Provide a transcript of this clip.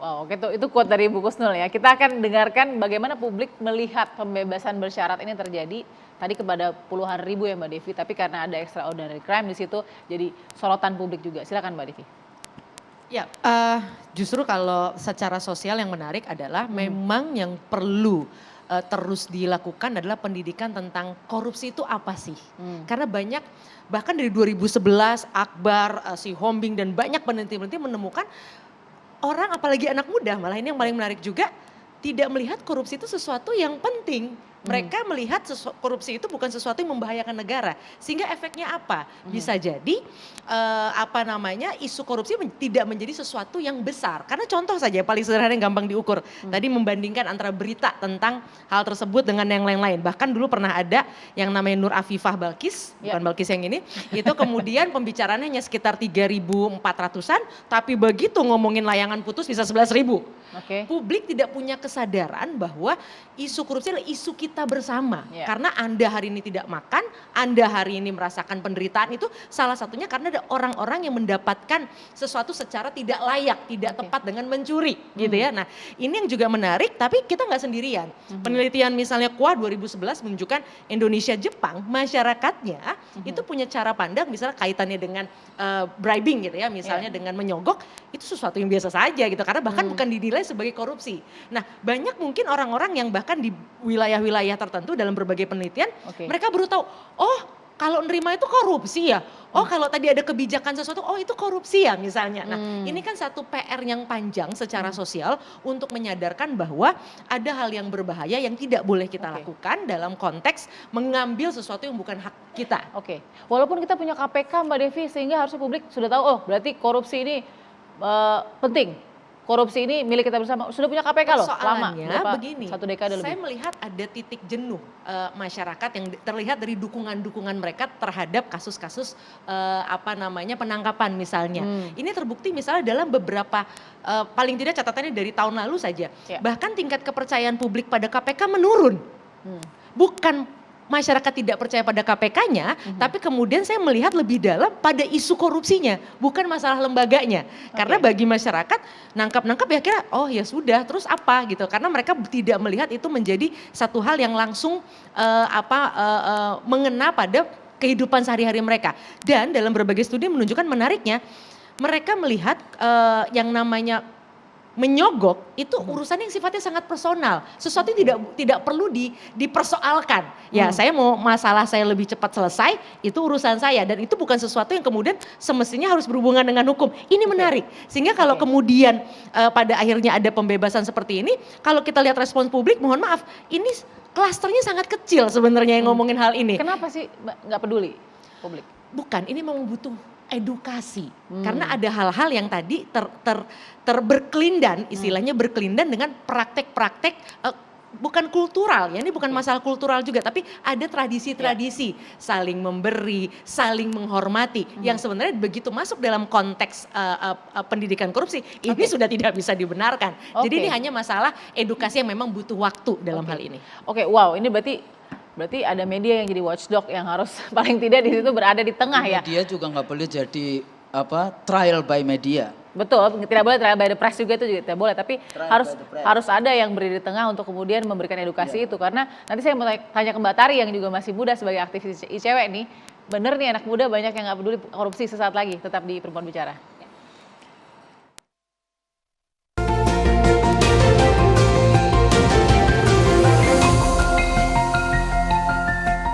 Wow, oke, itu quote dari Bu Kusnul ya. Kita akan dengarkan bagaimana publik melihat pembebasan bersyarat ini terjadi tadi kepada puluhan ribu ya Mbak Devi, tapi karena ada extraordinary crime di situ jadi sorotan publik juga. Silakan Mbak Devi. Ya, justru kalau secara sosial yang menarik adalah memang yang perlu terus dilakukan adalah pendidikan tentang korupsi itu apa sih. Karena banyak, bahkan dari 2011 Akbar, si Hombing dan banyak peneliti-peneliti menemukan orang apalagi anak muda, malah ini yang paling menarik juga, tidak melihat korupsi itu sesuatu yang penting. Mereka melihat korupsi itu bukan sesuatu yang membahayakan negara. Sehingga efeknya apa? Bisa jadi isu korupsi tidak menjadi sesuatu yang besar. Karena contoh saja paling sederhana yang gampang diukur. Tadi membandingkan antara berita tentang hal tersebut dengan yang lain-lain. Bahkan dulu pernah ada yang namanya Nur Afifah Balkis, bukan Balkis yang ini. Itu kemudian pembicaraannya hanya sekitar 3.400-an. Tapi begitu ngomongin layangan putus bisa 11.000. Publik tidak punya kesadaran bahwa isu korupsi adalah isu kita bersama. Karena Anda hari ini tidak makan, Anda hari ini merasakan penderitaan itu salah satunya karena ada orang-orang yang mendapatkan sesuatu secara tidak layak, tidak tepat dengan mencuri gitu ya. Nah ini yang juga menarik, tapi kita nggak sendirian. Penelitian misalnya KUA 2011 menunjukkan Indonesia-Jepang, masyarakatnya itu punya cara pandang misalnya kaitannya dengan bribing gitu ya, misalnya dengan menyogok, itu sesuatu yang biasa saja gitu. Karena bahkan bukan dinilai sebagai korupsi. Nah banyak mungkin orang-orang yang bahkan di wilayah-wilayah tertentu dalam berbagai penelitian, mereka baru tahu, oh kalau nerima itu korupsi ya, oh kalau tadi ada kebijakan sesuatu, oh itu korupsi ya misalnya. Nah ini kan satu PR yang panjang secara sosial untuk menyadarkan bahwa ada hal yang berbahaya yang tidak boleh kita lakukan dalam konteks mengambil sesuatu yang bukan hak kita. Walaupun kita punya KPK Mbak Devi, sehingga harusnya publik sudah tahu, oh berarti korupsi ini penting. Korupsi ini milik kita bersama, sudah punya KPK loh lama, begini, 1 dekade lebih. Saya melihat ada titik jenuh masyarakat yang terlihat dari dukungan-dukungan mereka terhadap kasus-kasus penangkapan misalnya. Ini terbukti misalnya dalam beberapa, paling tidak catatannya dari tahun lalu saja. Bahkan tingkat kepercayaan publik pada KPK menurun. Bukan masyarakat tidak percaya pada KPK-nya, tapi kemudian saya melihat lebih dalam pada isu korupsinya, bukan masalah lembaganya. Karena bagi masyarakat nangkap ya kira, oh ya sudah, terus apa gitu. Karena mereka tidak melihat itu menjadi satu hal yang langsung mengena pada kehidupan sehari-hari mereka. Dan dalam berbagai studi menunjukkan menariknya, mereka melihat yang namanya menyogok itu urusan yang sifatnya sangat personal, sesuatu yang tidak perlu dipersoalkan. Ya saya mau masalah saya lebih cepat selesai, itu urusan saya, dan itu bukan sesuatu yang kemudian semestinya harus berhubungan dengan hukum. Ini menarik, sehingga kalau kemudian pada akhirnya ada pembebasan seperti ini, kalau kita lihat respons publik, mohon maaf, ini klasternya sangat kecil sebenarnya yang ngomongin hal ini. Kenapa sih nggak peduli publik? Bukan, ini memang butuh edukasi. Karena ada hal-hal yang tadi berkelindan, istilahnya berkelindan dengan praktek-praktek bukan kultural ya, ini bukan masalah kultural juga, tapi ada tradisi-tradisi saling memberi, saling menghormati yang sebenarnya begitu masuk dalam konteks pendidikan korupsi, ini sudah tidak bisa dibenarkan. Jadi ini hanya masalah edukasi yang memang butuh waktu dalam hal ini. Wow, ini berarti ada media yang jadi watchdog yang harus paling tidak di situ berada di tengah ya. Media juga nggak boleh jadi trial by media. Betul, tidak boleh trial by the press juga, itu juga tidak boleh, tapi harus ada yang berdiri di tengah untuk kemudian memberikan edukasi itu. Karena nanti saya mau tanya ke Mbak Tari yang juga masih muda sebagai aktivis ICW nih, bener nih anak muda banyak yang nggak peduli korupsi, sesaat lagi tetap di Perempuan Bicara.